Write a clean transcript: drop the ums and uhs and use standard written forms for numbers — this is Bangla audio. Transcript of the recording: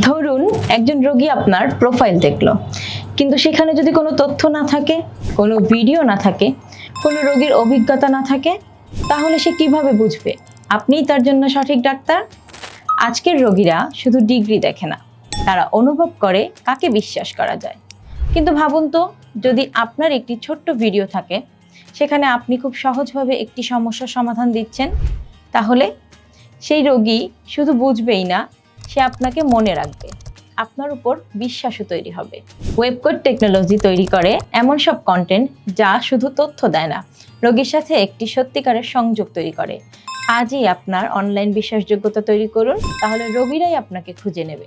ধরুন একজন রোগী আপনার প্রোফাইল দেখলো, কিন্তু সেখানে যদি কোনো তথ্য না থাকে, কোনো ভিডিও না থাকে, কোনো রোগীর অভিজ্ঞতা না থাকে, তাহলে সে কিভাবে বুঝবে আপনিই তার জন্য সঠিক ডাক্তার? আজকের রোগীরা শুধু ডিগ্রি দেখে না, তারা অনুভব করে কাকে বিশ্বাস করা যায়। কিন্তু ভাবুন তো, যদি আপনার একটি ছোট্ট ভিডিও থাকে, সেখানে আপনি খুব সহজভাবে একটি সমস্যার সমাধান দিচ্ছেন, তাহলে সেই রোগী শুধু বুঝবেই না, সে আপনাকে মনে রাখবে, আপনার উপর বিশ্বাসও তৈরি হবে। ওয়েবকোড টেকনোলজি তৈরি করে এমন সব কন্টেন্ট যা শুধু তথ্য দেয় না, রোগীর সাথে একটি সত্যিকারের সংযোগ তৈরি করে। আজই আপনার অনলাইন বিশ্বাসযোগ্যতা তৈরি করুন, তাহলে রোগীরাই আপনাকে খুঁজে নেবে।